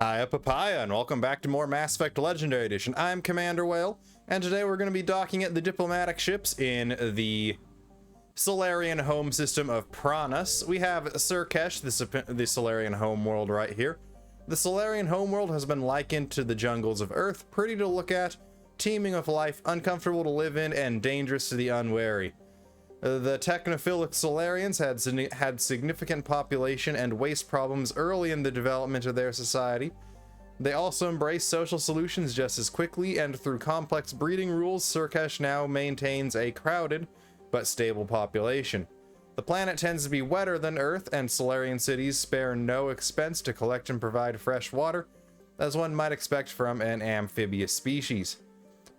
Hiya Papaya, and welcome back to more Mass Effect Legendary Edition. I'm Commander Whale, and today we're going to be docking at the diplomatic ships in the Solarian home system of Pranas. We have Sur'kesh, the Solarian homeworld right here. The Solarian homeworld has been likened to the jungles of Earth, pretty to look at, teeming with life, uncomfortable to live in, and dangerous to the unwary. The technophilic Solarians had significant population and waste problems early in the development of their society. They also embraced social solutions just as quickly, and through complex breeding rules, Sur'kesh now maintains a crowded but stable population. The planet tends to be wetter than Earth, and Solarian cities spare no expense to collect and provide fresh water, as one might expect from an amphibious species.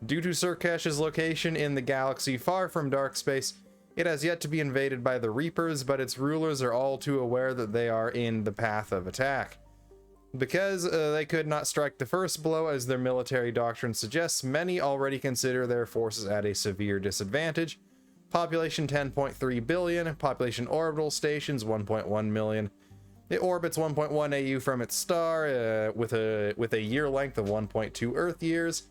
Due to Sur'kesh's location in the galaxy far from dark space, it has yet to be invaded by the Reapers, but its rulers are all too aware that they are in the path of attack. Because they could not strike the first blow, as their military doctrine suggests, many already consider their forces at a severe disadvantage. Population 10.3 billion, population orbital stations 1.1 million. It orbits 1.1 AU from its star, with a year length of 1.2 Earth years.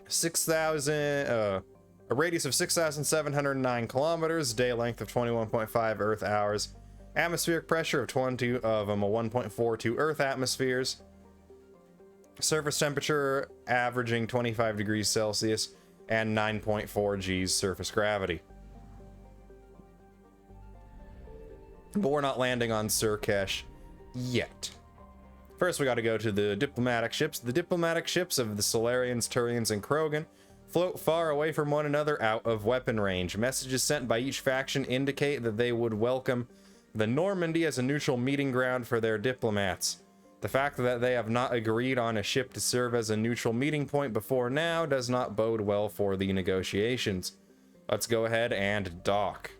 6,000... a radius of 6,709 kilometers, day length of 21.5 Earth hours, atmospheric pressure of 1.42 Earth atmospheres, surface temperature averaging 25 degrees Celsius, and 9.4 G's surface gravity. But we're not landing on Sur'kesh yet. First, we got to go to the diplomatic ships. The diplomatic ships of the Solarians, Turians, and Krogan float far away from one another out of weapon range. Messages sent by each faction indicate that they would welcome the Normandy as a neutral meeting ground for their diplomats. The fact that they have not agreed on a ship to serve as a neutral meeting point before now does not bode well for the negotiations. Let's go ahead and dock.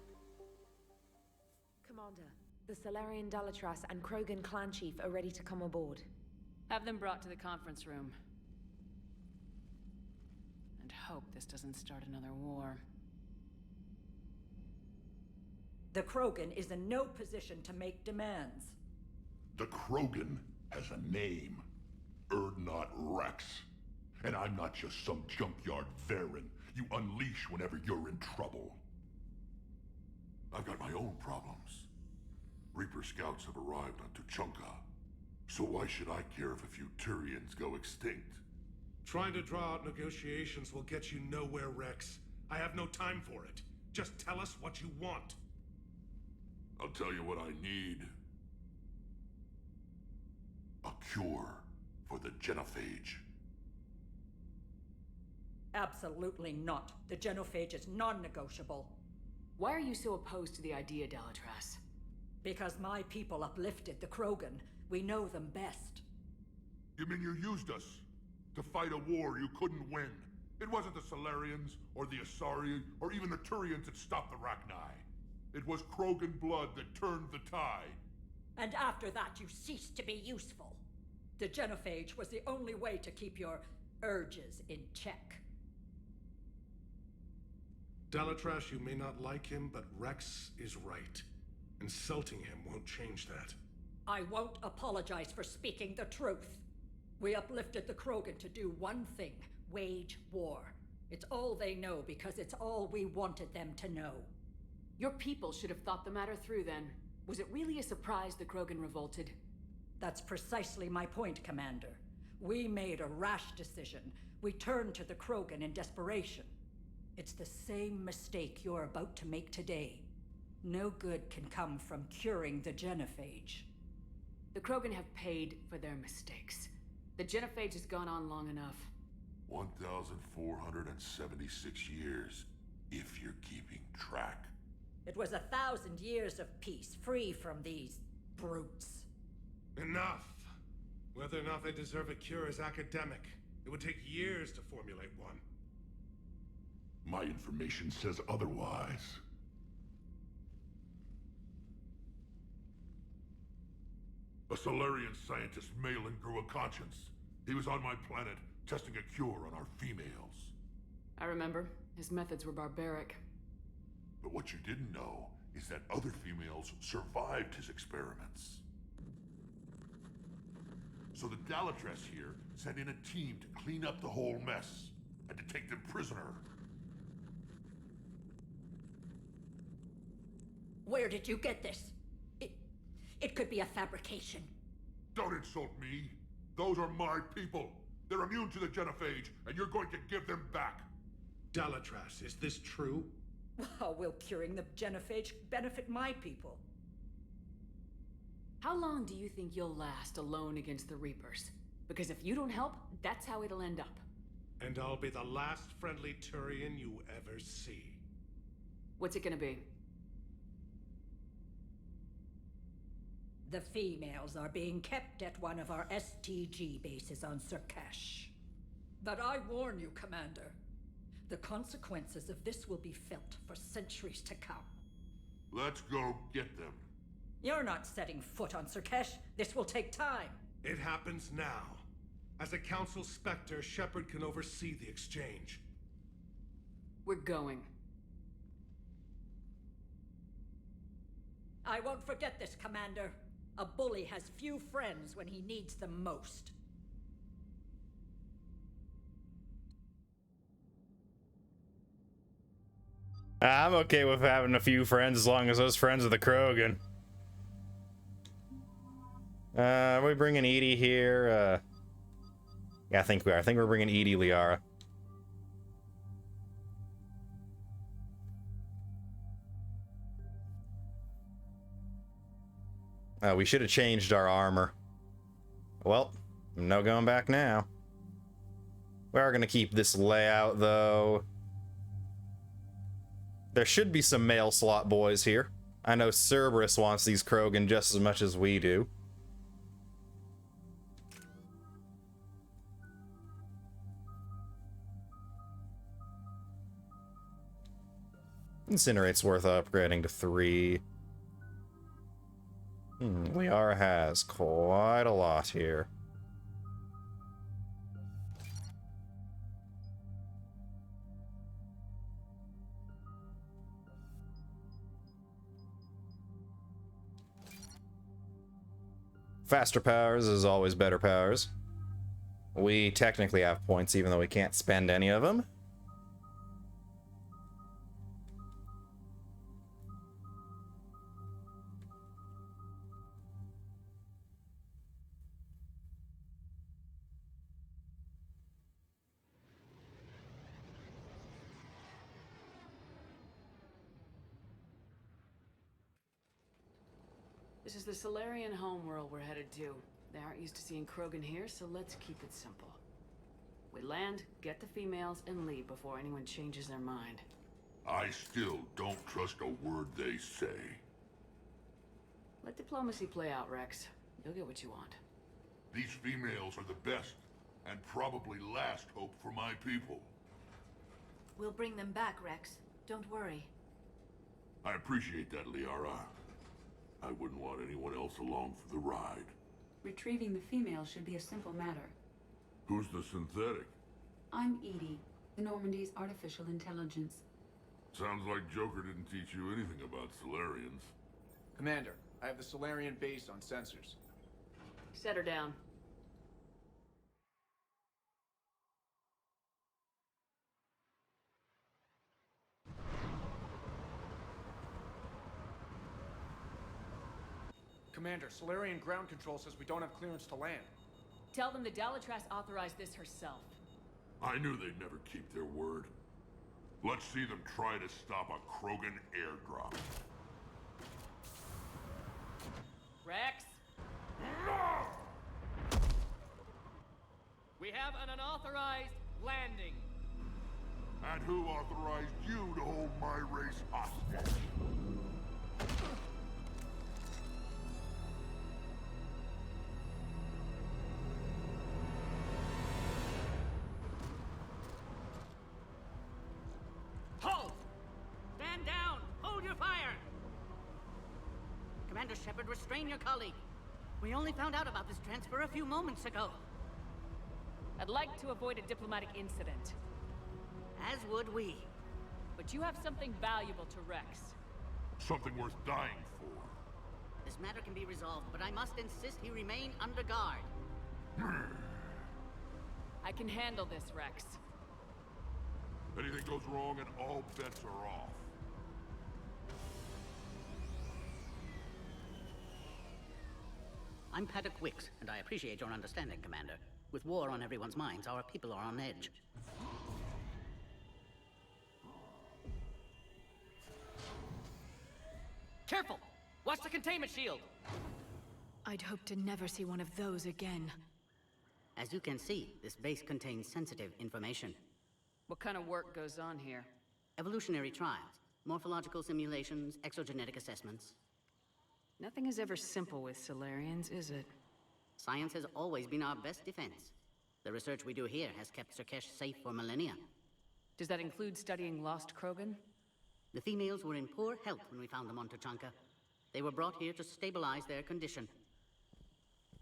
Commander, the Solarian Dalatras and Krogan clan chief are ready to come aboard. Have them brought to the conference room. Hope this doesn't start another war. The Krogan is in no position to make demands. The Krogan has a name. Erdnot Wrex. And I'm not just some junkyard Varen you unleash whenever you're in trouble. I've got my own problems. Reaper scouts have arrived on Tuchanka. So why should I care if a few Turians go extinct? Trying to draw out negotiations will get you nowhere, Wrex. I have no time for it. Just tell us what you want. I'll tell you what I need. A cure for the genophage. Absolutely not. The genophage is non-negotiable. Why are you so opposed to the idea, Dalatras? Because my people uplifted the Krogan. We know them best. You mean you used us to fight a war you couldn't win? It wasn't the Solarians, or the Asari, or even the Turians that stopped the Rachni. It was Krogan blood that turned the tide. And after that, you ceased to be useful. The genophage was the only way to keep your urges in check. Dalatras, you may not like him, but Wrex is right. Insulting him won't change that. I won't apologize for speaking the truth. We uplifted the Krogan to do one thing: wage war. It's all they know because it's all we wanted them to know. Your people should have thought the matter through then. Was it really a surprise the Krogan revolted? That's precisely my point, Commander. We made a rash decision. We turned to the Krogan in desperation. It's the same mistake you're about to make today. No good can come from curing the genophage. The Krogan have paid for their mistakes. The genophage has gone on long enough. 1,476 years, if you're keeping track. It was 1,000 years of peace, free from these brutes. Enough! Whether or not they deserve a cure is academic. It would take years to formulate one. My information says otherwise. A Solarian scientist, Malin, grew a conscience. He was on my planet, testing a cure on our females. I remember. His methods were barbaric. But what you didn't know is that other females survived his experiments. So the Dalatress here sent in a team to clean up the whole mess and to take them prisoner. Where did you get this? It could be a fabrication. Don't insult me. Those are my people. They're immune to the genophage, and you're going to give them back. Dalatrass, is this true? How will curing the genophage benefit my people? How long do you think you'll last alone against the Reapers? Because if you don't help, that's how it'll end up. And I'll be the last friendly Turian you ever see. What's it gonna be? The females are being kept at one of our STG bases on Sur'kesh. But I warn you, Commander, the consequences of this will be felt for centuries to come. Let's go get them. You're not setting foot on Sur'kesh. This will take time. It happens now. As a Council Spectre, Shepard can oversee the exchange. We're going. I won't forget this, Commander. A bully has few friends when he needs them most. I'm okay with having a few friends as long as those friends are the Krogan. Are we bringing Edie here? Yeah, I think we are. I think we're bringing Edie Liara. We should have changed our armor. Well, no going back now. We are going to keep this layout, though. There should be some male slot boys here. I know Cerberus wants these Krogan just as much as we do. Incinerate's worth upgrading to 3. Liara has quite a lot here. Faster powers is always better powers. We technically have points even though we can't spend any of them. This is the Solarian homeworld we're headed to. They aren't used to seeing Krogan here, so let's keep it simple. We land, get the females, and leave before anyone changes their mind. I still don't trust a word they say. Let diplomacy play out, Wrex. You'll get what you want. These females are the best, and probably last hope for my people. We'll bring them back, Wrex. Don't worry. I appreciate that, Liara. I wouldn't want anyone else along for the ride. Retrieving the female should be a simple matter. Who's the synthetic? I'm Edie, the Normandy's artificial intelligence. Sounds like Joker didn't teach you anything about Solarians. Commander, I have the Solarian base on sensors. Set her down. Commander, Solarian ground control says we don't have clearance to land. Tell them the Dalatrass authorized this herself. I knew they'd never keep their word. Let's see them try to stop a KROGAN airdrop. Wrex? We have an unauthorized landing. And who authorized you to hold my race hostage? Halt! Stand down! Hold your fire! Commander Shepard, restrain your colleague. We only found out about this transfer a few moments ago. I'd like to avoid a diplomatic incident. As would we. But you have something valuable to Wrex. Something worth dying for. This matter can be resolved, but I must insist he remain under guard. I can handle this, Wrex. Anything goes wrong and all bets are off. I'm Paddock Wicks, and I appreciate your understanding, Commander. With war on everyone's minds, our people are on edge. Careful! Watch the containment shield! I'd hope to never see one of those again. As you can see, this base contains sensitive information. What kind of work goes on here? Evolutionary trials, morphological simulations, exogenetic assessments. Nothing is ever simple with Solarians, is it? Science has always been our best defense. The research we do here has kept Sur'kesh safe for millennia. Does that include studying lost Krogan? The females were in poor health when we found them on Tuchanka. They were brought here to stabilize their condition.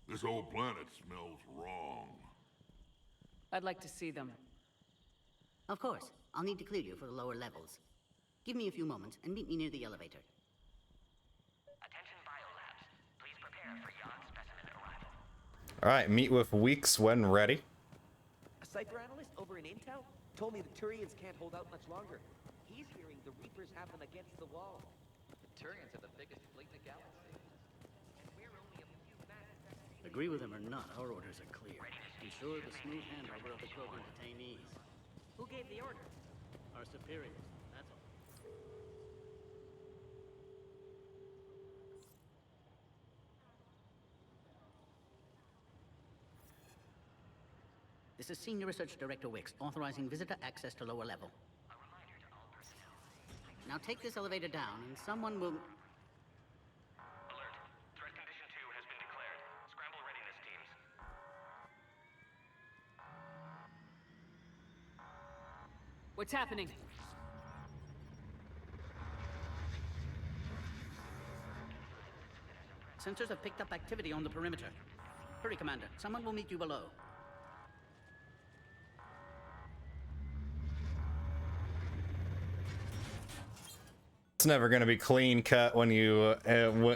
This whole planet smells wrong. I'd like to see them. Of course, I'll need to clear you for the lower levels. Give me a few moments and meet me near the elevator. Attention biolabs. Please prepare for yon specimen arrival. Alright, meet with Weeks when ready. A cipher analyst over in Intel told me the Turians can't hold out much longer. He's hearing the Reapers have them against the wall. The Turians have the biggest fleet in the galaxy. And we're only a few men. Agree with them or not, our orders are clear. Ensure the smooth handover of the Krogan detainees. Who gave the order? Our superiors, that's all. This is Senior Research Director Wicks, authorizing visitor access to lower level. A reminder to all personnel. Now take this elevator down, and someone will... Alert. Threat condition 2 has been declared. Scramble readiness teams. What's happening? Sensors have picked up activity on the perimeter. Hurry, Commander. Someone will meet you below. It's never going to be clean cut when you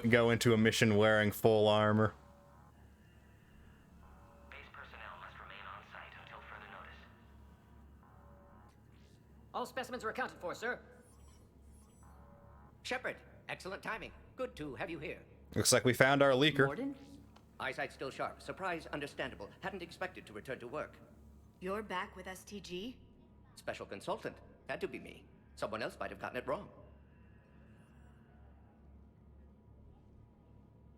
go into a mission wearing full armor. Base personnel must remain on site until further notice. All specimens are accounted for, sir. Shepard, excellent timing. Good to have you here. Looks like we found our leaker. Morden? Eyesight still sharp. Surprise understandable. Hadn't expected to return to work. You're back with STG? Special consultant. Had to be me. Someone else might have gotten it wrong.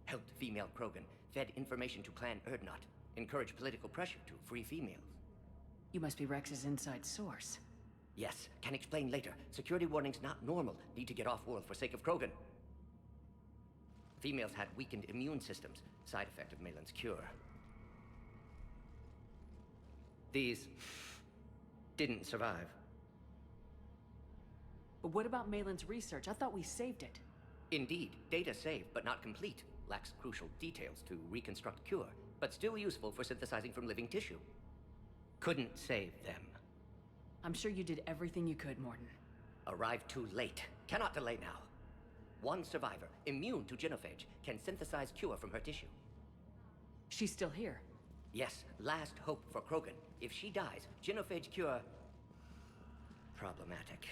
Helped female Krogan. Fed information to Clan AIRDROP. Encouraged political pressure to free females. You must be Rex's inside source. Yes, can explain later. Security warnings not normal. Need to get off-world for sake of Krogan. Females had weakened immune systems. Side effect of Malin's cure. These didn't survive. But what about Malin's research? I thought we saved it. Indeed, data saved, but not complete. Lacks crucial details to reconstruct cure, but still useful for synthesizing from living tissue. Couldn't save them. I'm sure you did everything you could, Morden. Arrived too late. Cannot delay now. One survivor, immune to genophage, can synthesize cure from her tissue. She's still here. Yes, last hope for Krogan. If she dies, genophage cure... problematic.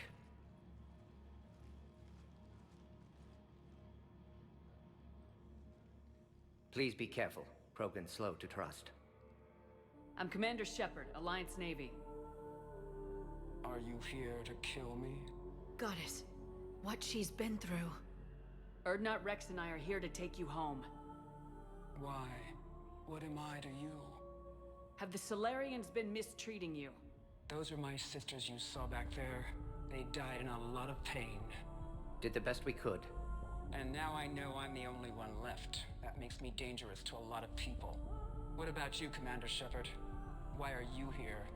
Please be careful. Krogan's slow to trust. I'm Commander Shepard, Alliance Navy. Are you here to kill me? Goddess, what she's been through. AIRDROP, Wrex, and I are here to take you home. Why? What am I to you? Have the Solarians been mistreating you? Those are my sisters you saw back there. They died in a lot of pain. Did the best we could. And now I know I'm the only one left. That makes me dangerous to a lot of people. What about you, Commander Shepard? Why are you here?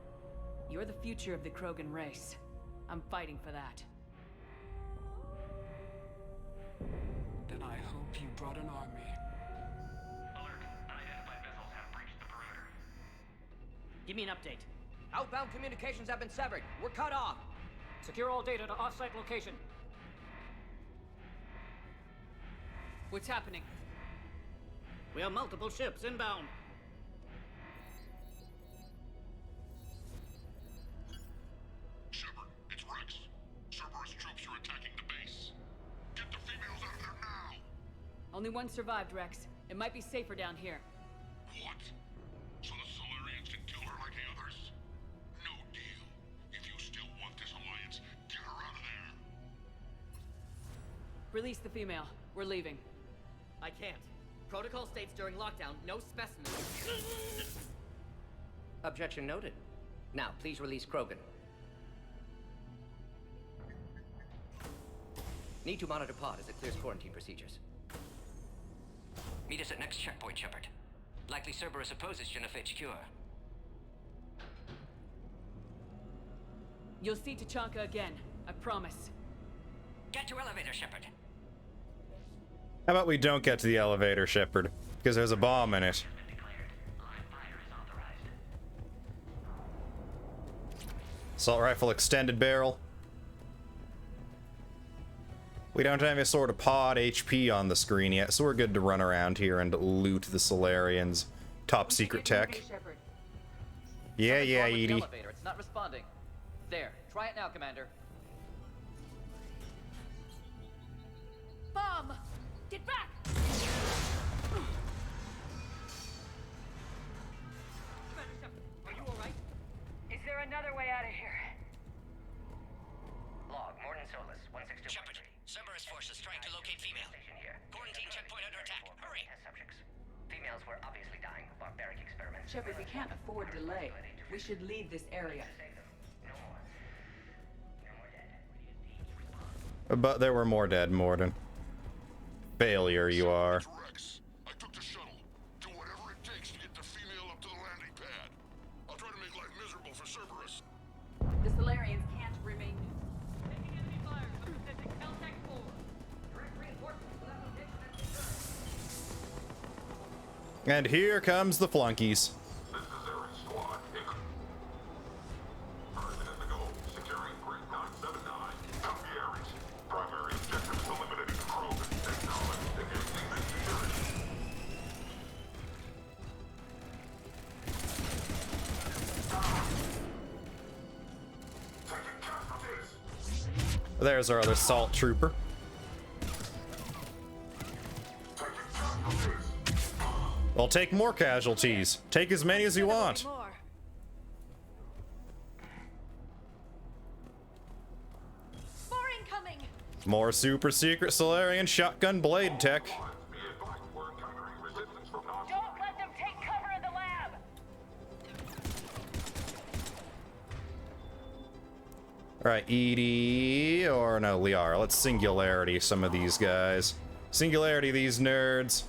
You're the future of the Krogan race. I'm fighting for that. Then I hope you brought an army. Alert. Unidentified vessels have breached the perimeter. Give me an update. Outbound communications have been severed. We're cut off. Secure all data to off-site location. What's happening? We have multiple ships inbound. Only one survived, Wrex. It might be safer down here. What? So the Solarians can kill her like the others? No deal. If you still want this alliance, get her out of there. Release the female. We're leaving. I can't. Protocol states during lockdown, no specimens. Objection noted. Now, please release Krogan. Need to monitor pod as it clears quarantine procedures. Meet us at next checkpoint, Shepard. Likely Cerberus opposes Genophage cure. You'll see Tachanka again. I promise. Get to elevator, Shepard. How about we don't get to the elevator, Shepard? Because there's a bomb in it. Assault rifle extended barrel. We don't have any sort of pod HP on the screen yet, so we're good to run around here and loot the Solarians' top secret tech. Yeah, Edie. Elevator. It's not responding. There. Try it now, Commander. Bomb! Get back! Are you alright? Is there another way out of here? Log, Morton Solus, 162. Shepard, Cerberus forces trying to locate female. Quarantine checkpoint under attack. Hurry! Subjects. Females were obviously dying of barbaric experiments. Shepard, we can't afford delay. We should leave this area. But there were more dead, Morden. Failure you are. Wrex, I took the shuttle. Do whatever it takes to get the female up to the landing pad. I'll try to make life miserable for Cerberus. The Solarians can't remain. Taking enemy fire. Assisting Caltech 4. Direct reinforcements without location. And here comes the flunkies. This is Ares Squad. Person in the go. Securing Grid 979. Copy Ares. Primary objective is eliminating Krogan. Acknowledge. Engaging main security. Taking casualties. There's our other assault trooper. Taking casualties. Well, take more casualties. Take as many as you want. More. More incoming! More super secret Solarian shotgun blade tech. Be advised, we're encountering resistance from non. Don't let them take cover in the lab. Alright, Edie, or no, Liara. Let's singularity some of these guys. Singularity these nerds.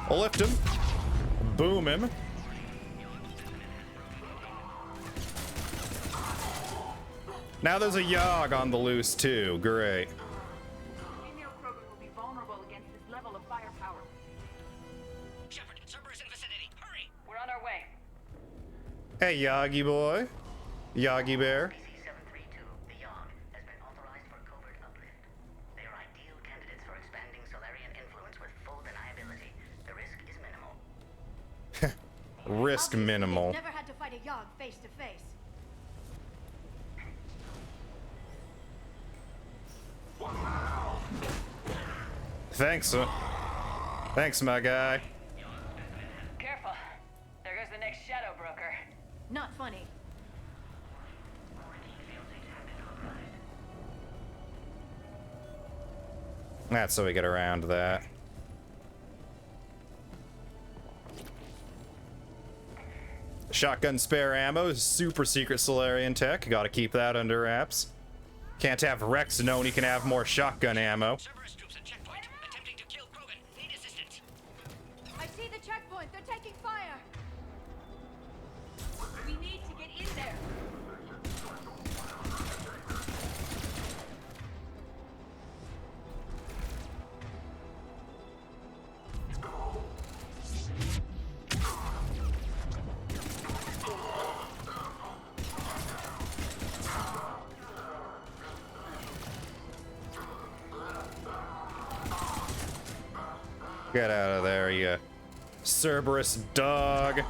I'll lift him. Boom him. Now there's a Yogg on the loose too. Great. Female Krogan will be vulnerable against this level of firepower. Shepard, Cerberus in vicinity. Hurry! We're on our way. Hey, Yoggy boy. Yoggy bear. PC-732, the Yogg, has been authorized for covert uplift. They are ideal candidates for expanding Solarian influence with full deniability. The risk is minimal. Risk Obviously, minimal. they've never had to fight a Yogg face to face. Thanks, thanks, my guy. Careful. There goes the next shadow broker. Not funny. That's so we get around that. Shotgun spare ammo, super secret Solarian tech. Gotta keep that under wraps. Can't have Wrex known he can have more shotgun ammo. Cerberus troops at checkpoint, attempting to kill Krogan. Need assistance. I see the checkpoint. They're taking fire. We need to get in there. Get out of there, you Cerberus dog.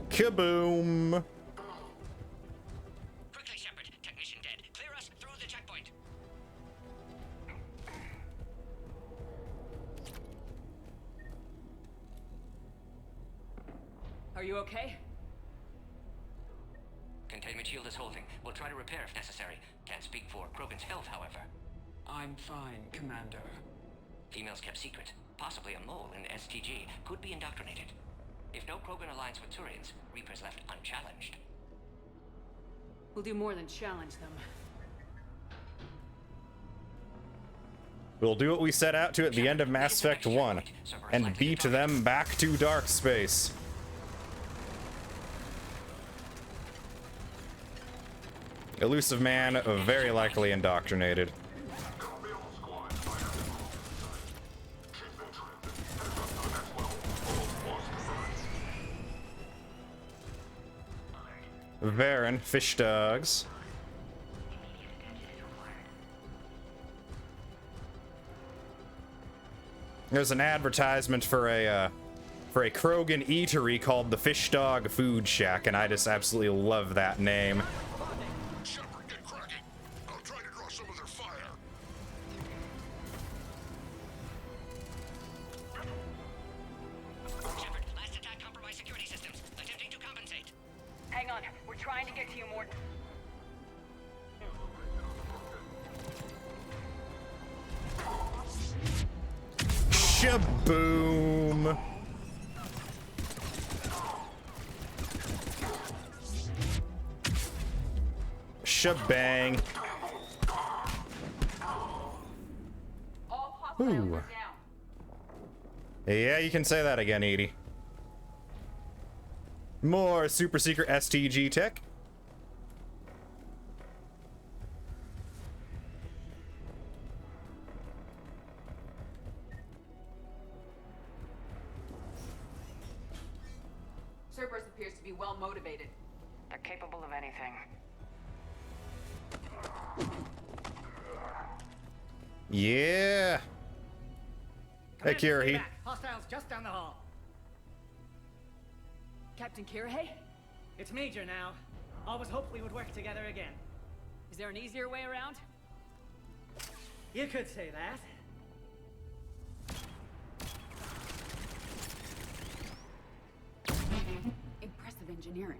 Kaboom! Quickly, Shepard. Technician dead. Clear us through the checkpoint. Are you okay? Containment shield is holding. We'll try to repair if necessary. Can't speak for Krogan's health, however. I'm fine, Commander. Females kept secret. Possibly a mole in STG. Could be indoctrinated. If no Krogan aligns with Turians, Reaper's left unchallenged. We'll do more than challenge them. We'll do what we set out to at the end of Mass Effect 1, and beat them back to dark space. Elusive man, very likely indoctrinated. Varen, fish dogs. There's an advertisement for a Krogan eatery called the Fish Dog Food Shack, and I just absolutely love that name. Shepard, get cracking. I'll try to draw some of their fire. Shepard, last attack compromised security systems. Attempting to compensate. Hang on, we're trying to get to you, Morton. Shaboom! Shabang! Ooh. Yeah, you can say that again, Edie. More super secret STG tech. Cerberus appears to be well motivated. They're capable of anything. Yeah. Hey, Kirrahe. Hostiles just down the hall. Captain Kirrahe? It's Major now. Always hoped we would work together again. Is there an easier way around? You could say that. Impressive engineering.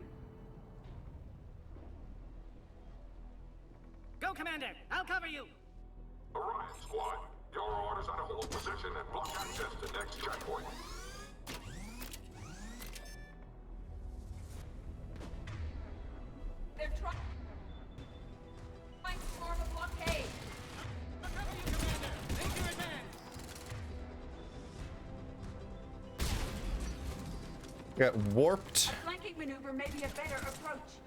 Go, Commander! I'll cover you! Orion Squad, your orders are to hold position and block access to next checkpoint. They're trying to form a blockade. I'll cover you, Commander! Make your advance! Got warped. A flanking maneuver may be a better approach.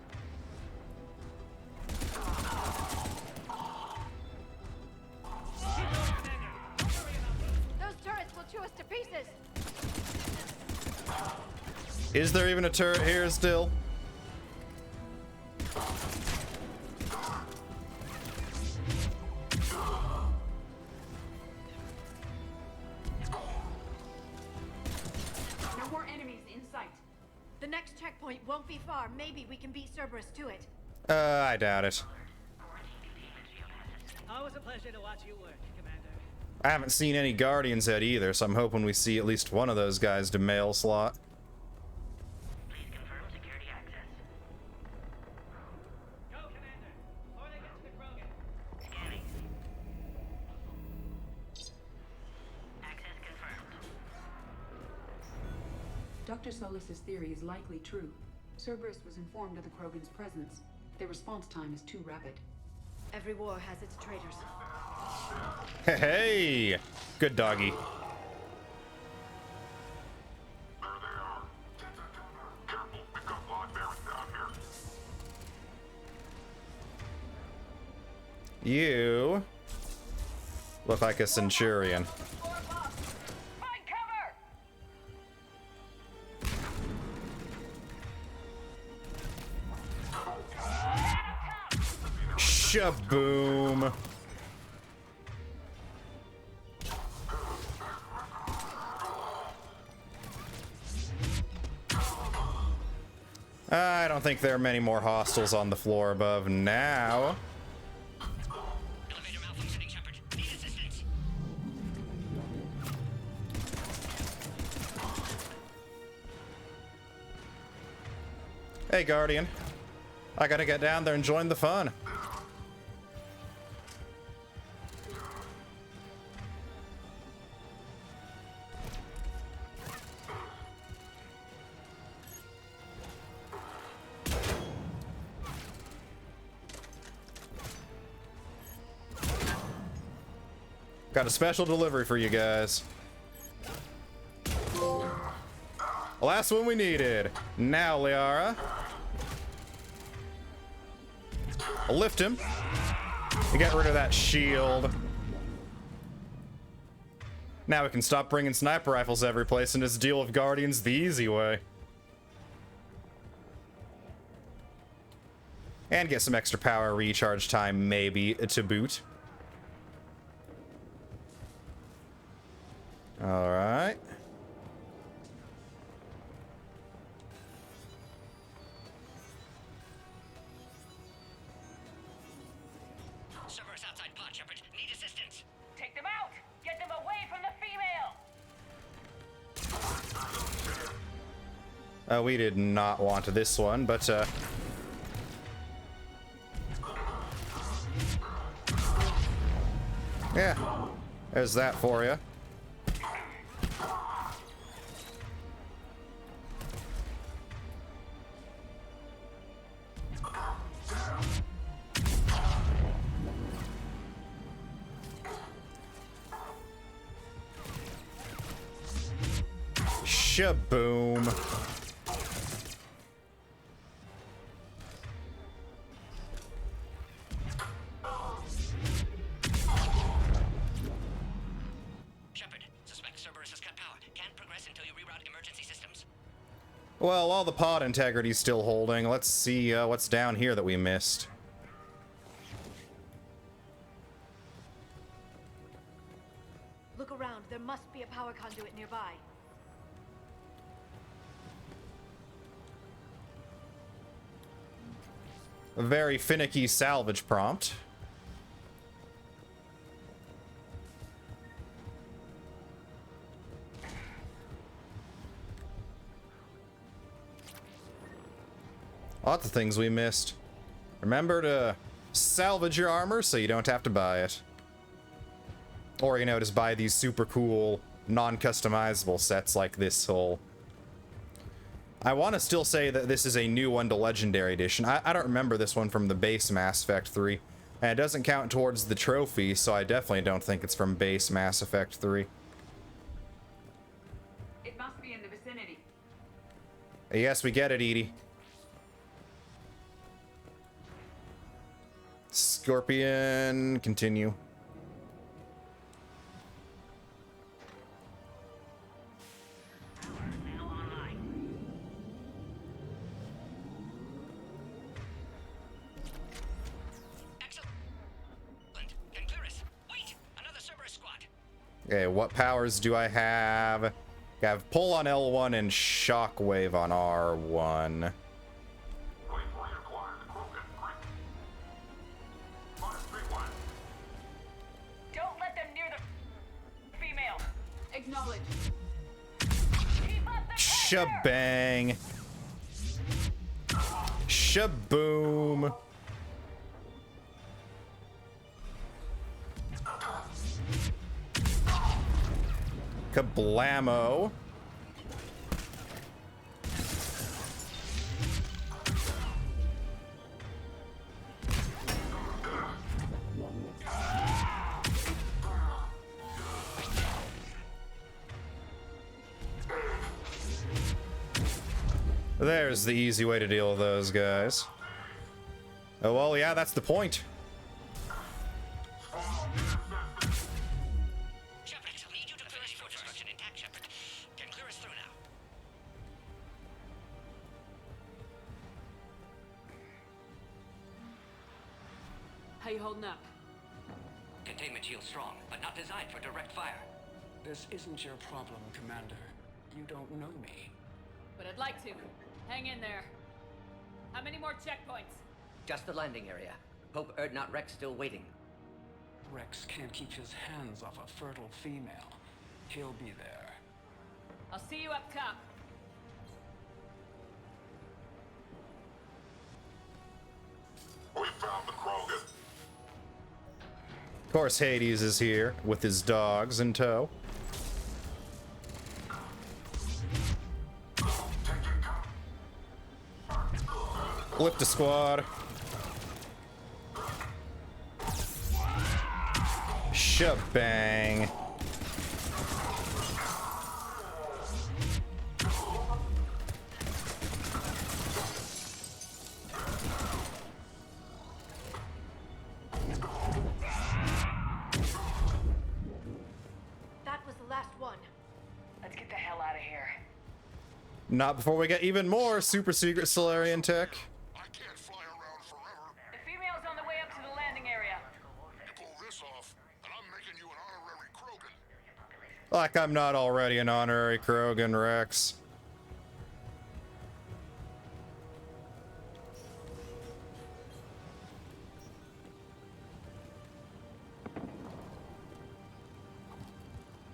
Those turrets will chew us to pieces. Is there even a turret here still? No more enemies in sight. The next checkpoint won't be far. Maybe we can beat Cerberus to it. I doubt it. Always a pleasure to watch you work, Commander. I haven't seen any Guardians yet either, so I'm hoping we see at least one of those guys to mail slot. Please confirm security access. Go, Commander! Before they get to the Krogan. Scanning. Access confirmed. Dr. Solus's theory is likely true. Cerberus was informed of the Krogan's presence. Their response time is too rapid. Every war has its traitors. Hey, good doggy. There they are. Careful, we've got live bearings down You look like a centurion. Shaboom. I don't think there are many more hostiles on the floor above now. Elevator malfunctioning, Shepard. Need assistance. Hey, Guardian. I gotta get down there and join the fun. Got a special delivery for you guys. The last one we needed. Now, Liara. I'll lift him. And get rid of that shield. Now we can stop bringing sniper rifles every place and just deal with Guardians the easy way. And get some extra power recharge time, maybe, to boot. All right. Cerberus outside pod, Shepard. Need assistance. Take them out! Get them away from the female! We did not want this one, but yeah, there's that for you. Shaboom. Shepard, suspect Cerberus has cut power. Can't progress until you reroute emergency systems. Well, all the pod integrity's still holding. Let's see what's down here that we missed. Look around. There must be a power conduit nearby. A very finicky salvage prompt. Lots of things we missed. Remember to salvage your armor so you don't have to buy it. Or, you know, just buy these super cool, non-customizable sets like this whole. I want to still say that this is a new one to Legendary Edition. I don't remember this one from the base Mass Effect 3. And it doesn't count towards the trophy, so I definitely don't think it's from base Mass Effect 3. It must be in the vicinity. Yes, we get it, Edie. Scorpion, continue. Okay, what powers do I have? I have pull on L1 and shockwave on R1. Don't let them near the female! Acknowledge. Shabang. Shaboom. Kablamo. There's the easy way to deal with those guys. Oh, well, yeah, that's the point. How you holding up? Containment shield strong, but not designed for direct fire. This isn't your problem, Commander. You don't know me. But I'd like to. Hang in there. How many more checkpoints? Just the landing area. Hope Erdnot Wrex still waiting. Wrex can't keep his hands off a fertile female. He'll be there. I'll see you up top. We found the Krogan. Of course, Hades is here with his dogs in tow. Lift a squad. Shabang. That was the last one. Let's get the hell out of here. Not before we get even more super secret Solarian tech. I can't fly around forever. The female's on the way up to the landing area. You pull this off, and I'm making you an honorary Krogan. Like I'm not already an honorary Krogan, Wrex.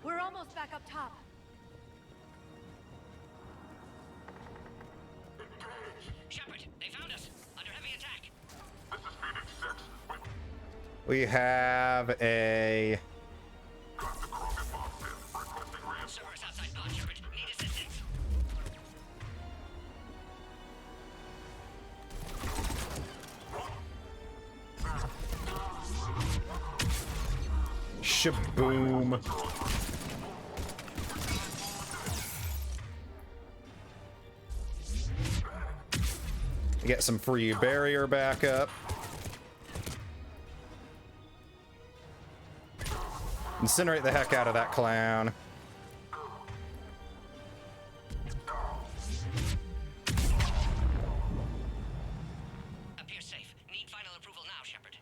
We're almost back up top. Shepard, they found us. Under heavy attack. This is Phoenix 6. We have a... Got the Krogan bombs in. Requesting reinforcements. Cerberus outside pod, Shepard. Need assistance. Shaboom. Get some free barrier backup. Incinerate the heck out of that clown. Appear safe. Need final approval now, Shepard.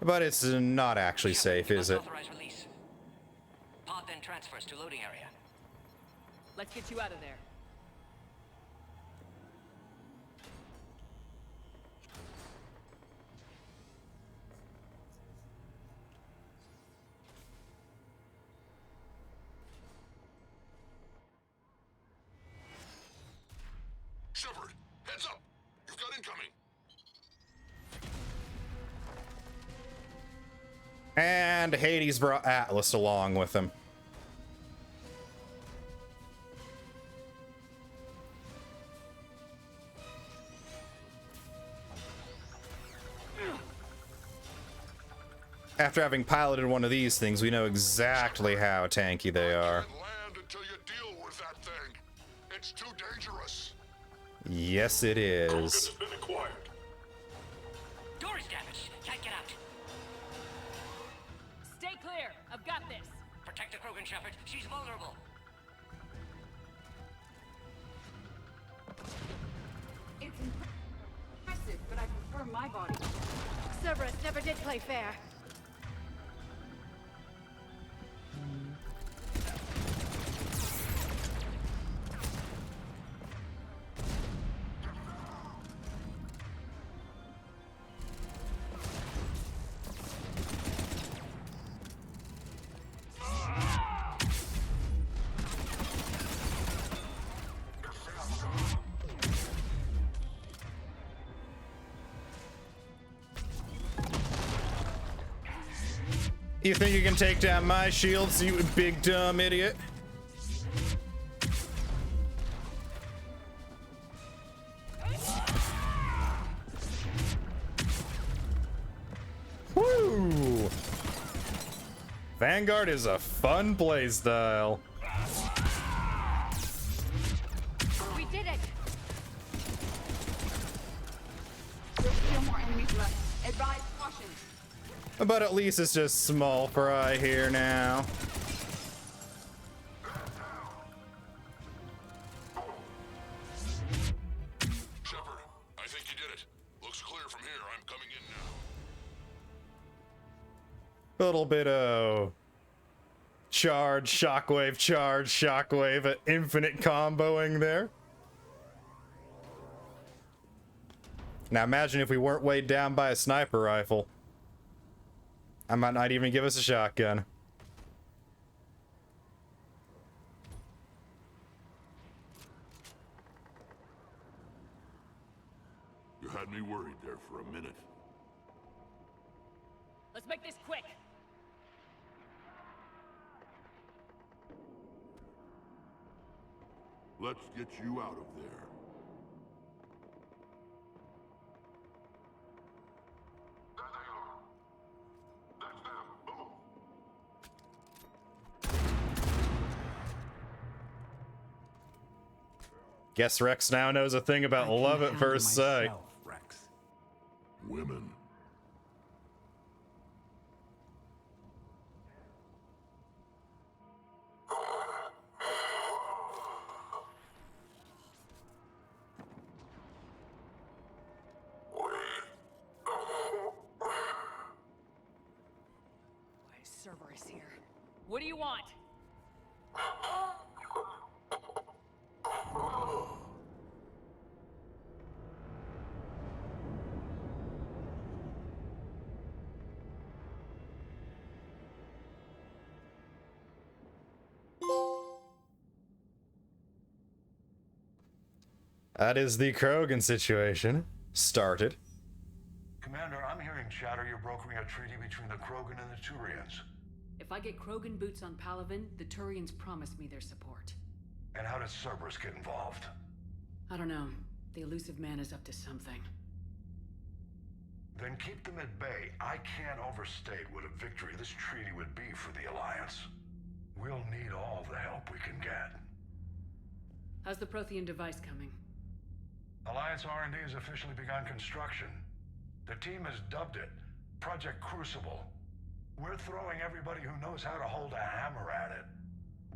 But it's not actually safe, is it? Authorize release. Pod then transfers to loading area. Let's get you out of there. Shepard, heads up. You've got incoming. And Hades brought Atlas along with him. After having piloted one of these things, we know exactly how tanky they are. Can't land until you deal with that thing. It's too dangerous. Yes, it is. Krogan's been acquired. Door is damaged. Can't get out. Stay clear. I've got this. Protect the Krogan, Shepard. She's vulnerable. It's impressive, but I prefer my body. Cerberus never did play fair. You think you can take down my shields, you big dumb idiot? Woo! Vanguard is a fun playstyle. We did it! There's still more enemies left. Advise caution. But at least it's just small fry here now. A little bit of charge, shockwave, infinite comboing there. Now imagine if we weren't weighed down by a sniper rifle. I might not even give us a shotgun. You had me worried there for a minute. Let's make this quick. Let's get you out of there. Guess Wrex now knows a thing about love at first sight. Wrex. Women. Why is Cerberus here? What do you want? That is the KROGAN situation. Started. Commander, I'm hearing chatter you're brokering a treaty between the KROGAN and the Turians. If I get Krogan boots on Palaven, the Turians promise me their support. And how does Cerberus get involved? I don't know. The elusive man is up to something. Then keep them at bay. I can't overstate what a victory this treaty would be for the Alliance. We'll need all the help we can get. How's the Prothean device coming? Alliance R&D has officially begun construction. The team has dubbed it Project Crucible. We're throwing everybody who knows how to hold a hammer at it.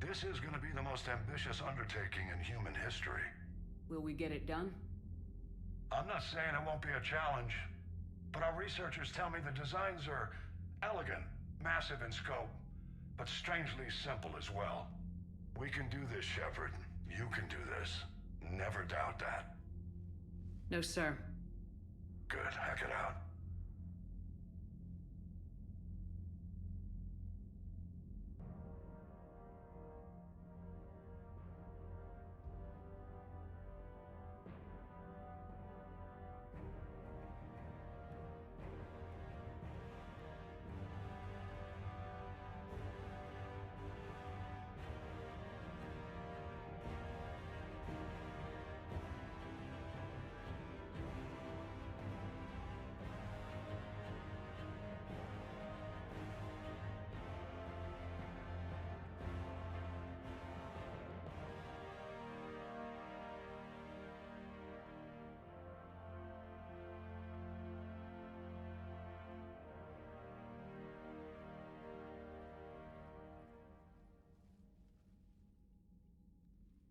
This is going to be the most ambitious undertaking in human history. Will we get it done? I'm not saying it won't be a challenge, but our researchers tell me the designs are elegant, massive in scope, but strangely simple as well. We can do this, Shepard. You can do this. Never doubt that. No, sir. Good. Hack it out.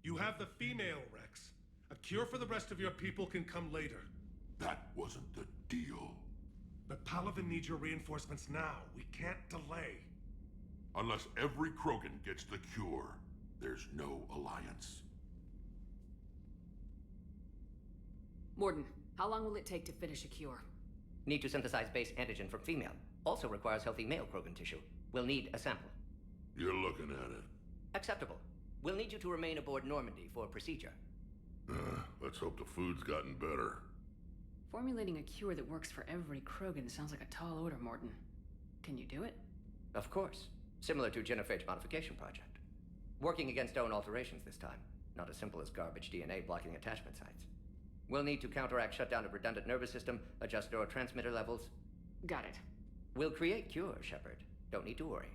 You have the female, Wrex. A cure for the rest of your people can come later. That wasn't the deal. But Palaven needs your reinforcements now. We can't delay. Unless every Krogan gets the cure, there's no alliance. Morden, how long will it take to finish a cure? Need to synthesize base antigen from female. Also requires healthy male Krogan tissue. We'll need a sample. You're looking at it. Acceptable. We'll need you to remain aboard Normandy for procedure. Let's hope the food's gotten better. Formulating a cure that works for every Krogan sounds like a tall order, Morden. Can you do it? Of course. Similar to genophage modification project. Working against own alterations this time. Not as simple as garbage DNA blocking attachment sites. We'll need to counteract shutdown of redundant nervous system, adjust neurotransmitter levels. Got it. We'll create cure, Shepard. Don't need to worry.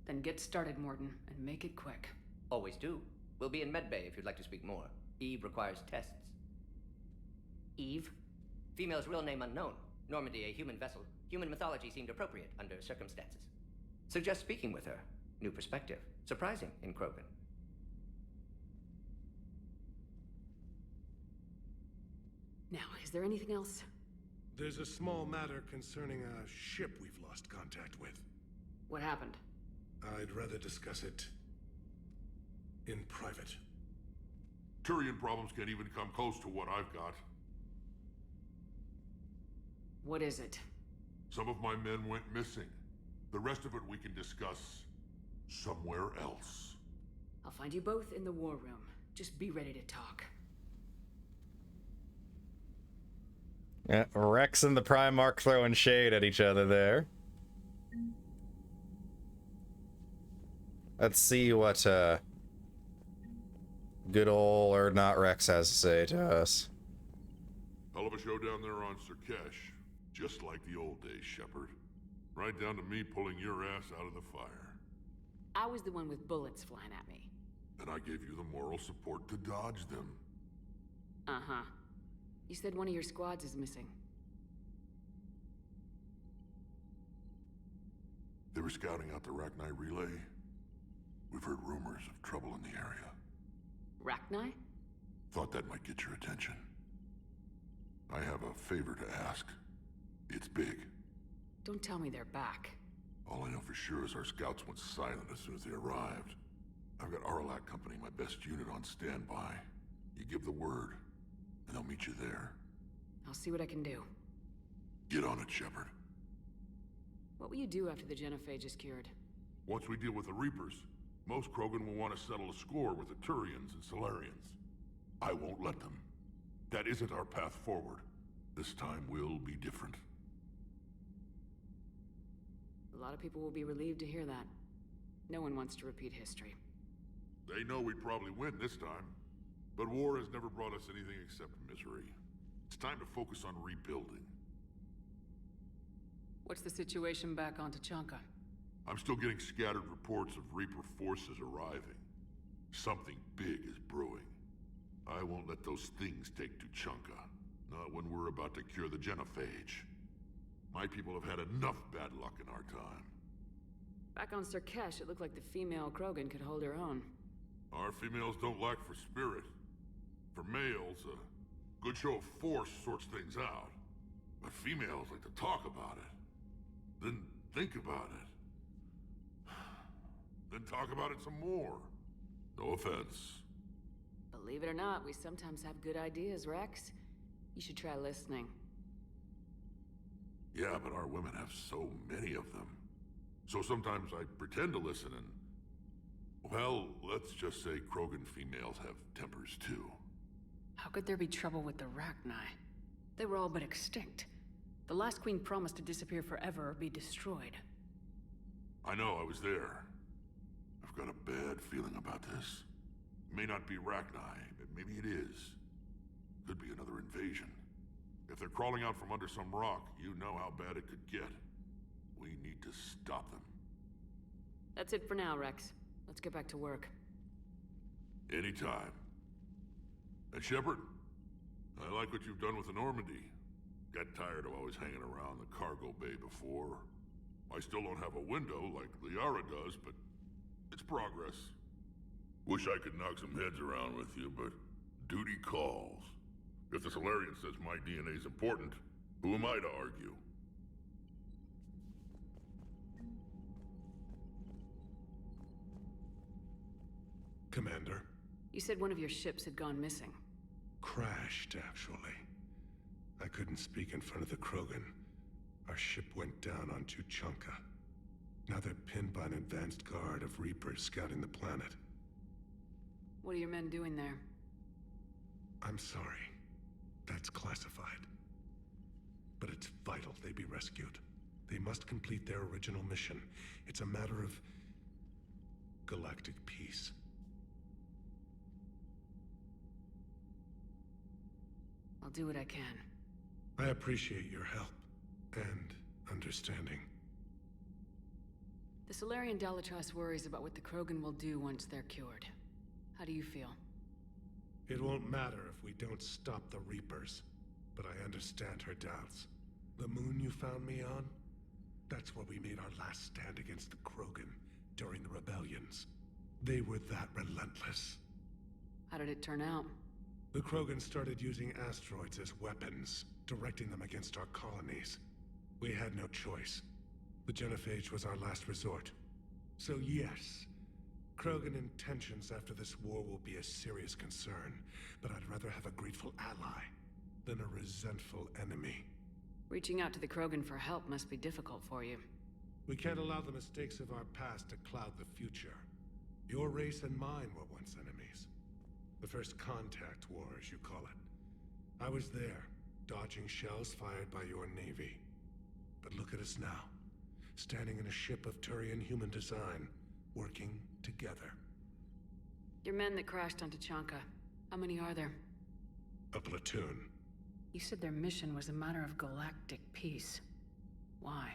Then get started, Morden, and make it quick. Always do. We'll be in medbay if you'd like to speak more. Eve requires tests. Eve? Female's real name unknown. Normandy, a human vessel. Human mythology seemed appropriate under circumstances. Suggest speaking with her. New perspective. Surprising in KROGAN. Now, is there anything else? There's a small matter concerning a ship we've lost contact with. What happened? I'd rather discuss it in private. Turian problems can't even come close to what I've got. What is it? Some of my men went missing. The rest of it we can discuss somewhere else. I'll find you both in the war room. Just be ready to talk. Yeah, Wrex and the Primarch throwing shade at each other there. Let's see what good ol' or not Wrex has to say to us. Hell of a show down there on Sur'kesh. Just like the old days, Shepard. Right down to me pulling your ass out of the fire. I was the one with bullets flying at me. And I gave you the moral support to dodge them. Uh-huh. You said one of your squads is missing. They were scouting out the Rachni relay. We've heard rumors of trouble in the area. Rachni? Thought that might get your attention. I have a favor to ask. It's big. Don't tell me they're back. All I know for sure is our scouts went silent as soon as they arrived. I've got Aralak Company, my best unit, on standby. You give the word, and they'll meet you there. I'll see what I can do. Get on it, Shepard. What will you do after the genophage is cured? Once we deal with the Reapers, most Krogan will want to settle a score with the Turians and Solarians. I won't let them. That isn't our path forward. This time will be different. A lot of people will be relieved to hear that. No one wants to repeat history. They know we'd probably win this time. But war has never brought us anything except misery. It's time to focus on rebuilding. What's the situation back on Tuchanka? I'm still getting scattered reports of Reaper forces arriving. Something big is brewing. I won't let those things take Tuchanka. Not when we're about to cure the genophage. My people have had enough bad luck in our time. Back on Sur'kesh, it looked like the female Krogan could hold her own. Our females don't lack for spirit. For males, a good show of force sorts things out. But females like to talk about it. Then think about it. Then talk about it some more. No offense. Believe it or not, we sometimes have good ideas, Wrex. You should try listening. Yeah, but our women have so many of them. So sometimes I pretend to listen and... Well, let's just say Krogan females have tempers too. How could there be trouble with the Rachni? They were all but extinct. The last queen promised to disappear forever or be destroyed. I know, I was there. I've got a bad feeling about this. It may not be Rachni, but maybe it is. Could be another invasion. If they're crawling out from under some rock, you know how bad it could get. We need to stop them. That's it for now, Wrex. Let's get back to work. Anytime. And Shepard, I like what you've done with the Normandy. Got tired of always hanging around the cargo bay before. I still don't have a window like Liara does, but it's progress. Wish I could knock some heads around with you, but duty calls. If the Solarian says my DNA's important, who am I to argue? Commander. You said one of your ships had gone missing. Crashed, actually. I couldn't speak in front of the Krogan. Our ship went down on Tuchanka. Now they're pinned by an advanced guard of Reapers scouting the planet. What are your men doing there? I'm sorry. That's classified. But it's vital they be rescued. They must complete their original mission. It's a matter of galactic peace. I'll do what I can. I appreciate your help and understanding. The Solarian Dalatrass worries about what the Krogan will do once they're cured. How do you feel? It won't matter if we don't stop the Reapers, but I understand her doubts. The moon you found me on? That's where we made our last stand against the Krogan during the rebellions. They were that relentless. How did it turn out? The Krogan started using asteroids as weapons, directing them against our colonies. We had no choice. The genophage was our last resort. So yes, Krogan intentions after this war will be a serious concern, but I'd rather have a grateful ally than a resentful enemy. Reaching out to the Krogan for help must be difficult for you. We can't allow the mistakes of our past to cloud the future. Your race and mine were once enemies. The first contact war, as you call it. I was there, dodging shells fired by your navy. But look at us now, standing in a ship of Turian human design, working together. Your men that crashed onto Chanka, how many are there? A platoon. You said their mission was a matter of galactic peace. Why?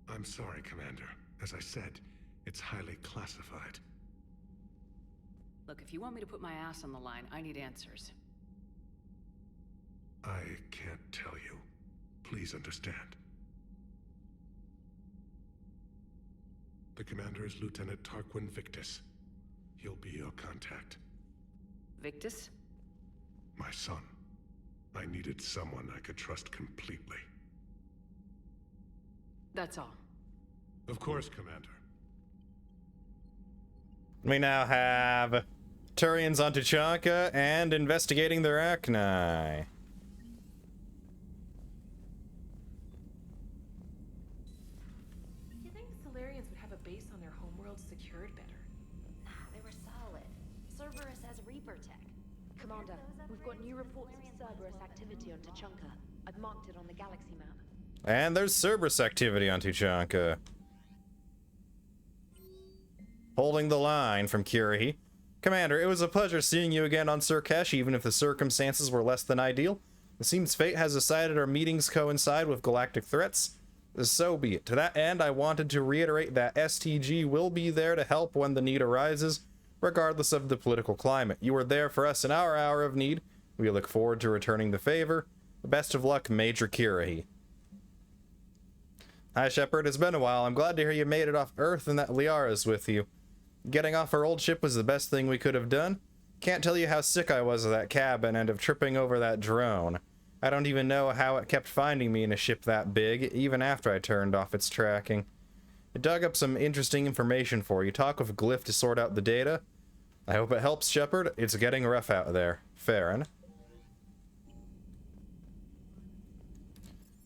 I'm sorry, Commander. As I said, it's highly classified. Look, if you want me to put my ass on the line, I need answers. I can't tell you. Please understand. The commander is Lieutenant Tarquin Victus. He'll be your contact. Victus? My son. I needed someone I could trust completely. That's all. Of course, Commander. We now have Turians on Tuchanka and investigating their Arachni. You think Solarians would have a base on their homeworld secured better? Nah, they were solid. Cerberus has Reaper tech. Commander, we've got new reports of Cerberus activity on Tuchanka. I've marked it on the galaxy map. And there's Cerberus activity on Tuchanka. Holding the line from Kirahi. Commander, it was a pleasure seeing you again on Sur'kesh, even if the circumstances were less than ideal. It seems fate has decided our meetings coincide with galactic threats. So be it. To that end, I wanted to reiterate that STG will be there to help when the need arises, regardless of the political climate. You were there for us in our hour of need. We look forward to returning the favor. Best of luck, Major Kirahi. Hi, Shepard. It's been a while. I'm glad to hear you made it off Earth and that Liara's with you. Getting off our old ship was the best thing we could have done. Can't tell you how sick I was of that cabin and of tripping over that drone. I don't even know how it kept finding me in a ship that big, even after I turned off its tracking. I dug up some interesting information for you. Talk with Glyph to sort out the data. I hope it helps, Shepard. It's getting rough out there. Farron.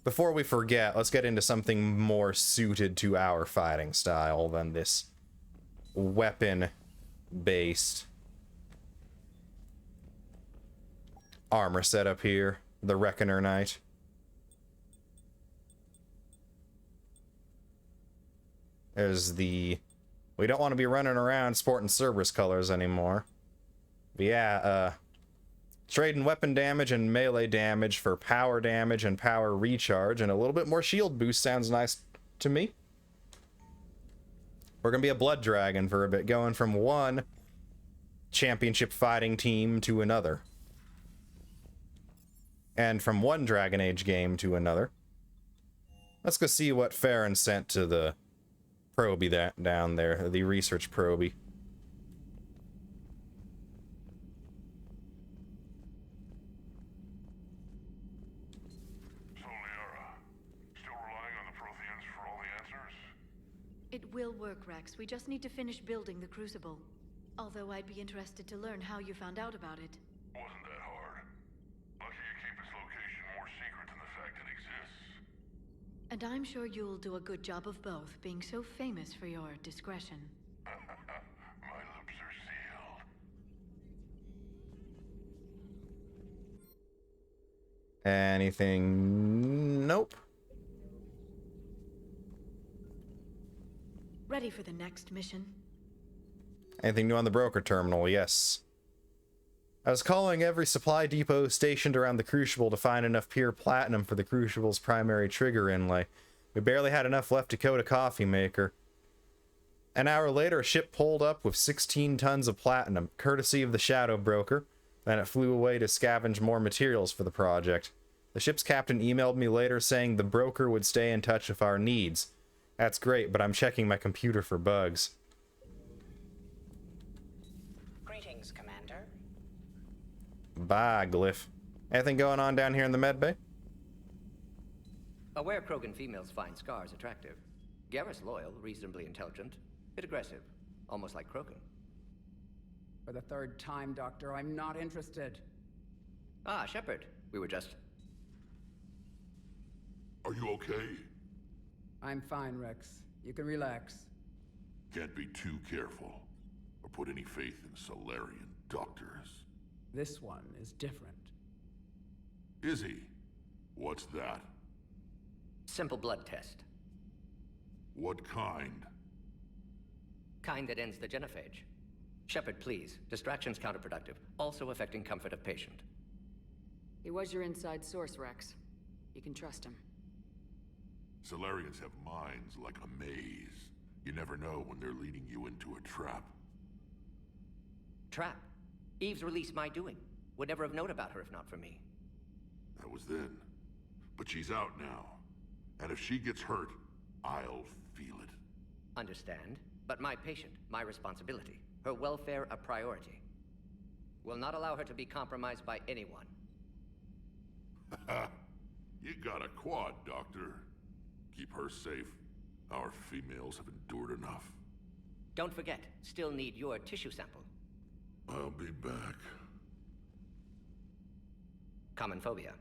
Before we forget, let's get into something more suited to our fighting style than this weapon-based armor setup here. The Reckoner Knight. There's the... We don't want to be running around sporting Cerberus colors anymore. But yeah, trading weapon damage and melee damage for power damage and power recharge, and a little bit more shield boost sounds nice to me. We're gonna be a blood dragon for a bit, going from one championship fighting team to another. And from one Dragon Age game to another. Let's go see what Farron sent to the probie that down there, the research probie. It will work, Wrex. We just need to finish building the Crucible. Although I'd be interested to learn how you found out about it. Wasn't that hard. Lucky you keep its location more secret than the fact it exists. And I'm sure you'll do a good job of both, being so famous for your discretion. My lips are sealed. Anything? Nope. Ready for the next mission? Anything new on the broker terminal? Yes. I was calling every supply depot stationed around the Crucible to find enough pure platinum for the Crucible's primary trigger inlay. We barely had enough left to coat a coffee maker. An hour later, a ship pulled up with 16 tons of platinum, courtesy of the Shadow Broker. Then it flew away to scavenge more materials for the project. The ship's captain emailed me later saying the broker would stay in touch with our needs. That's great, but I'm checking my computer for bugs. Greetings, Commander. Bye, Glyph. Anything going on down here in the medbay? Aware Krogan females find scars attractive. Garrus loyal, reasonably intelligent, bit aggressive, almost like Krogan. For the third time, Doctor, I'm not interested. Ah, Shepard. We were just... Are you okay? I'm fine, Wrex. You can relax. Can't be too careful, or put any faith in Solarian doctors. This one is different. Is he? What's that? Simple blood test. What kind? Kind that ends the genophage. Shepard, please. Distraction's counterproductive, also affecting comfort of patient. He was your inside source, Wrex. You can trust him. Solarians have minds like a maze. You never know when they're leading you into a trap. Trap? Eve's release my doing. Would never have known about her if not for me. That was then. But she's out now. And if she gets hurt, I'll feel it. Understand. But my patient, my responsibility. Her welfare a priority. Will not allow her to be compromised by anyone. You got a quad, Doctor. Keep her safe. Our females have endured enough. Don't forget, still need your tissue sample. I'll be back. Common phobia.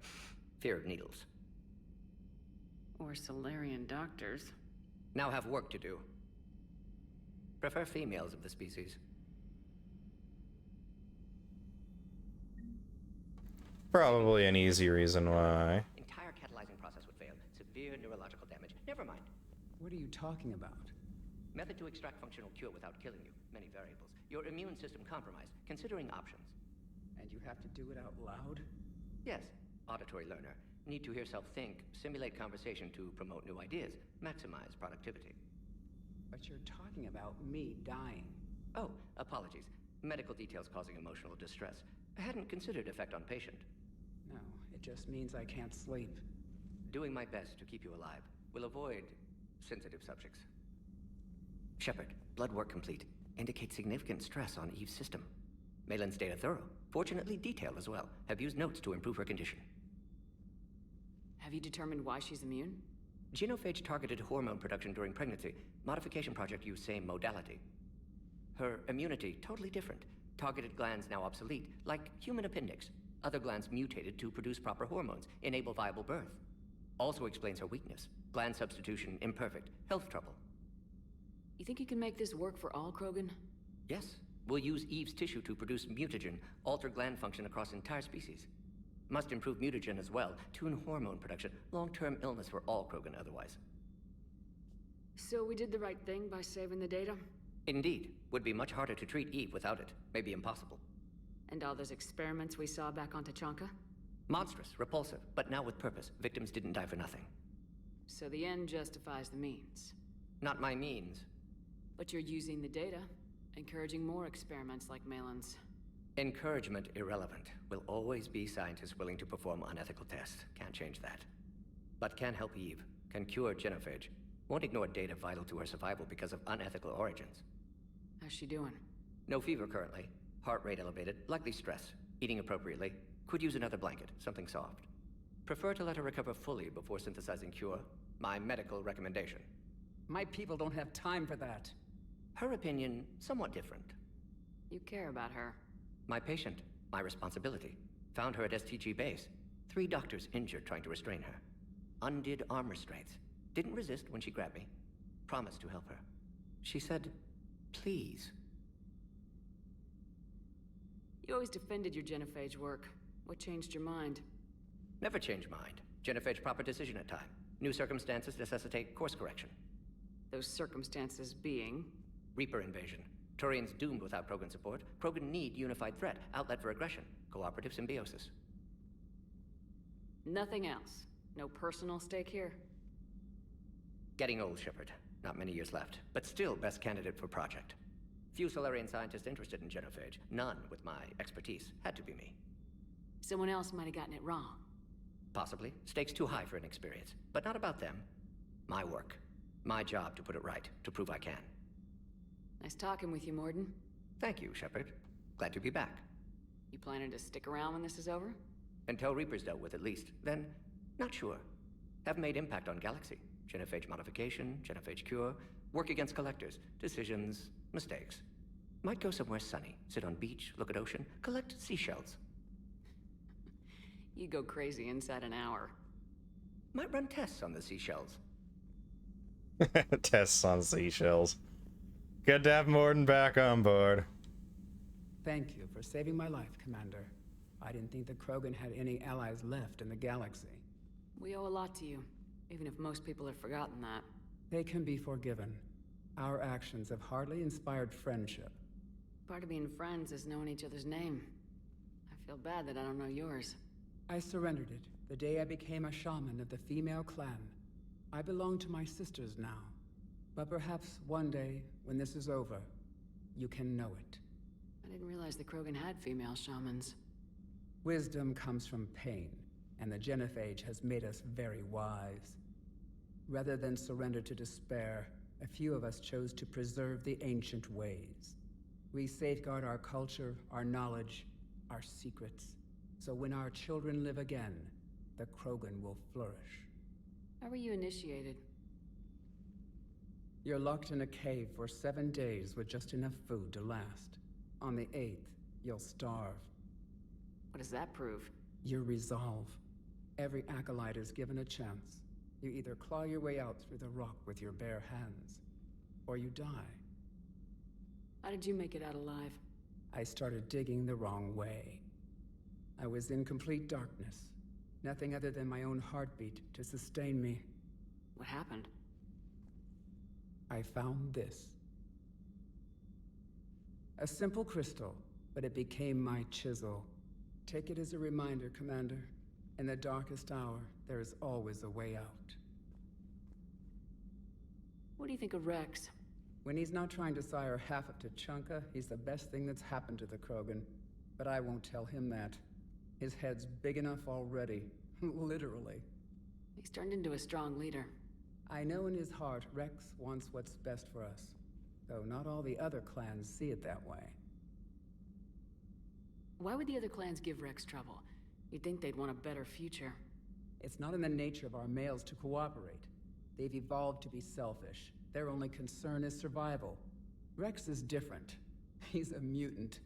Fear of needles. Or Solarian doctors. Now have work to do. Prefer females of the species. Probably an easy reason why. Entire catalyzing process would fail. Severe neurological damage. Never mind. What are you talking about? Method to extract functional cure without killing you. Many variables. Your immune system compromised. Considering options. And you have to do it out loud? Yes. Auditory learner. Need to hear self think, simulate conversation to promote new ideas, maximize productivity. But you're talking about me dying. Oh, apologies. Medical details causing emotional distress. I hadn't considered effect on patient. No, it just means I can't sleep. Doing my best to keep you alive. Will avoid sensitive subjects. Shepard, blood work complete. Indicates significant stress on Eve's system. Malin's data thorough. Fortunately detailed as well. Have used notes to improve her condition. Have you determined why she's immune? Genophage targeted hormone production during pregnancy. Modification project used same modality. Her immunity, totally different. Targeted glands now obsolete, like human appendix. Other glands mutated to produce proper hormones, enable viable birth. Also explains her weakness. Gland substitution imperfect. Health trouble. You think you can make this work for all Krogan? Yes. We'll use Eve's tissue to produce mutagen, alter gland function across entire species. Must improve mutagen as well, tune hormone production. Long-term illness for all Krogan otherwise. So we did the right thing by saving the data? Indeed. Would be much harder to treat Eve without it. Maybe impossible. And all those experiments we saw back on Tachanka? Monstrous, repulsive, but now with purpose. Victims didn't die for nothing. So the end justifies the means. Not my means. But you're using the data, encouraging more experiments like Malin's. Encouragement irrelevant. Will always be scientists willing to perform unethical tests. Can't change that. But can help Eve. Can cure genophage. Won't ignore data vital to her survival because of unethical origins. How's she doing? No fever currently. Heart rate elevated. Likely stress. Eating appropriately. Could use another blanket. Something soft. Prefer to let her recover fully before synthesizing cure. My medical recommendation. My people don't have time for that. Her opinion, somewhat different. You care about her. My patient. My responsibility. Found her at STG base. 3 doctors injured trying to restrain her. Undid arm restraints. Didn't resist when she grabbed me. Promised to help her. She said, please. You always defended your genophage work. What changed your mind? Never change mind. Genophage proper decision at time. New circumstances necessitate course correction. Those circumstances being? Reaper invasion. Turians doomed without Krogan support. Krogan need unified threat. Outlet for aggression. Cooperative symbiosis. Nothing else. No personal stake here? Getting old, Shepard. Not many years left. But still best candidate for project. Few Solarian scientists interested in genophage. None with my expertise. Had to be me. Someone else might have gotten it wrong. Possibly. Stakes too high for inexperience. But not about them. My work. My job to put it right. To prove I can. Nice talking with you, Morden. Thank you, Shepard. Glad to be back. You planning to stick around when this is over? Until Reaper's dealt with, at least. Then, not sure. have made impact on Galaxy. Genophage modification, genophage cure, work against collectors, decisions, mistakes. Might go somewhere sunny, sit on beach, look at ocean, collect seashells. You go crazy inside an hour. Might run tests on the seashells. Tests on seashells. Good to have Morden back on board. Thank you for saving my life, Commander. I didn't think the Krogan had any allies left in the galaxy. We owe a lot to you, even if most people have forgotten that. They can be forgiven. Our actions have hardly inspired friendship. Part of being friends is knowing each other's name. I feel bad that I don't know yours. I surrendered it the day I became a shaman of the female clan. I belong to my sisters now. But perhaps one day, when this is over, you can know it. I didn't realize the Krogan had female shamans. Wisdom comes from pain, and the genophage has made us very wise. Rather than surrender to despair, a few of us chose to preserve the ancient ways. We safeguard our culture, our knowledge, our secrets. So when our children live again, the Krogan will flourish. How were you initiated? You're locked in a cave for 7 days with just enough food to last. On the 8th, you'll starve. What does that prove? Your resolve. Every acolyte is given a chance. You either claw your way out through the rock with your bare hands, or you die. How did you make it out alive? I started digging the wrong way. I was in complete darkness. Nothing other than my own heartbeat to sustain me. What happened? I found this. A simple crystal, but it became my chisel. Take it as a reminder, Commander. In the darkest hour, there is always a way out. What do you think of Wrex? When he's not trying to sire half of Tuchanka, he's the best thing that's happened to the Krogan. But I won't tell him that. His head's big enough already. Literally. He's turned into a strong leader. I know in his heart Wrex wants what's best for us. Though not all the other clans see it that way. Why would the other clans give Wrex trouble? You'd think they'd want a better future. It's not in the nature of our males to cooperate. They've evolved to be selfish. Their only concern is survival. Wrex is different. He's a mutant.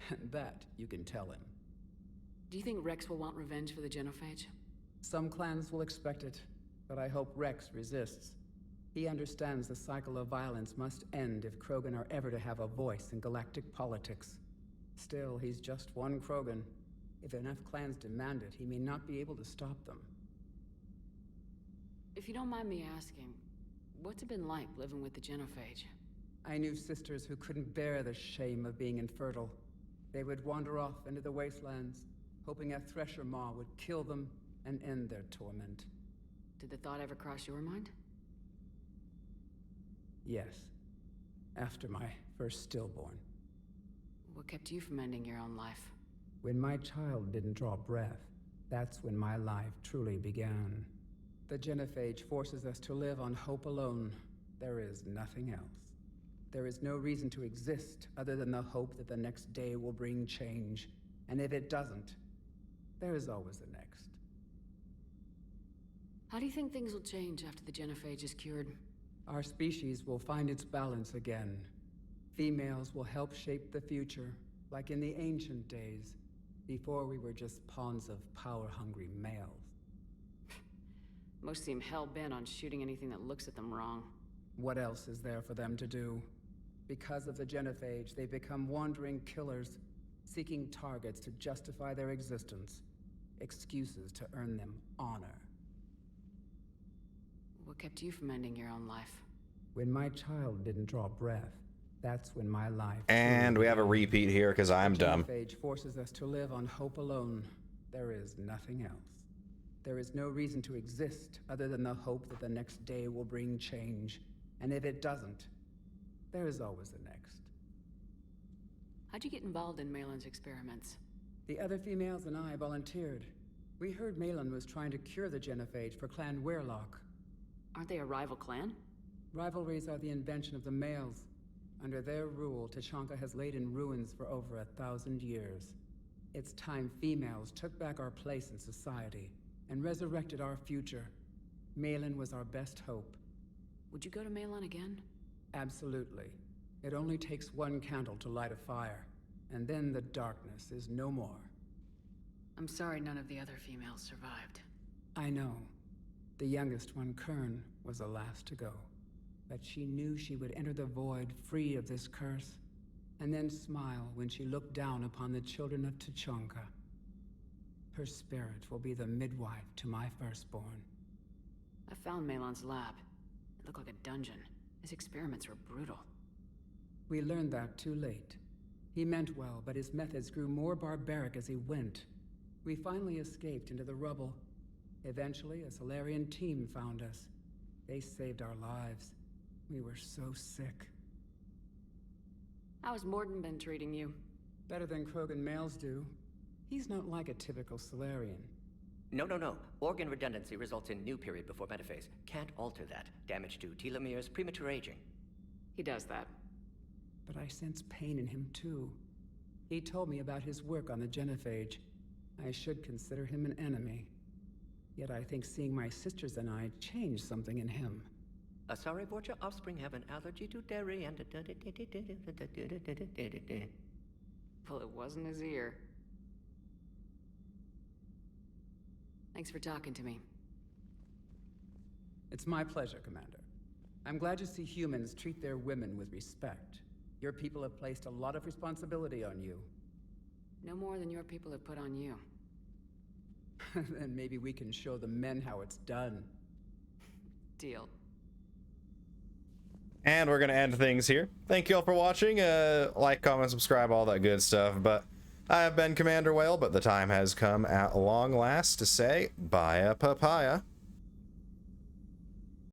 And that you can tell him. Do you think Wrex will want revenge for the genophage? Some clans will expect it, but I hope Wrex resists. He understands the cycle of violence must end if Krogan are ever to have a voice in galactic politics. Still, he's just one Krogan. If enough clans demand it, he may not be able to stop them. If you don't mind me asking, what's it been like living with the genophage? I knew sisters who couldn't bear the shame of being infertile. They would wander off into the wastelands, hoping a thresher maw would kill them and end their torment. Did the thought ever cross your mind? Yes. After my first stillborn. What kept you from ending your own life? When my child didn't draw breath, that's when my life truly began. The genophage forces us to live on hope alone. There is nothing else. There is no reason to exist other than the hope that the next day will bring change. And if it doesn't, there is always the next. How do you think things will change after the genophage is cured? Our species will find its balance again. Females will help shape the future, like in the ancient days, before we were just pawns of power-hungry males. Most seem hell-bent on shooting anything that looks at them wrong. What else is there for them to do? Because of the genophage, they become wandering killers, seeking targets to justify their existence, excuses to earn them honor. What kept you from ending your own life? When my child didn't draw breath, that's when my life... And we have a repeat here because I'm dumb. The genophage forces us to live on hope alone. There is nothing else. There is no reason to exist other than the hope that the next day will bring change. And if it doesn't, there is always the next. How'd you get involved in Malin's experiments? The other females and I volunteered. We heard Malin was trying to cure the genophage for Clan Weirlock. Aren't they a rival clan? Rivalries are the invention of the males. Under their rule, Tuchanka has laid in ruins for over 1,000 years. It's time females took back our place in society and resurrected our future. Malin was our best hope. Would you go to Malon again? Absolutely. It only takes one candle to light a fire, and then the darkness is no more. I'm sorry none of the other females survived. I know. The youngest one, Kern, was the last to go. But she knew she would enter the void free of this curse, and then smile when she looked down upon the children of Tuchanka. Her spirit will be the midwife to my firstborn. I found Malon's lab. It looked like a dungeon. His experiments were brutal. We learned that too late. He meant well, but his methods grew more barbaric as he went. We finally escaped into the rubble. Eventually, a Solarian team found us. They saved our lives. We were so sick. How has Morden been treating you? Better than Krogan males do. He's not like a typical Solarian. No. Organ redundancy results in new period before metaphase. Can't alter that. Damage to telomeres, premature aging. He does that. But I sense pain in him too. He told me about his work on the genophage. I should consider him an enemy. Yet I think seeing my sisters and I changed something in him. Sorry, Vorcha offspring have an allergy to dairy and... Well, it wasn't his ear. Thanks for talking to me. It's my pleasure, Commander. I'm glad to see humans treat their women with respect. Your people have placed a lot of responsibility on you. No more than your people have put on you. Then maybe we can show the men how it's done. Deal. And we're going to end things here. Thank you all for watching. Like, comment, subscribe, all that good stuff. But I have been Commander Whale, but the time has come at long last to say bye, papaya.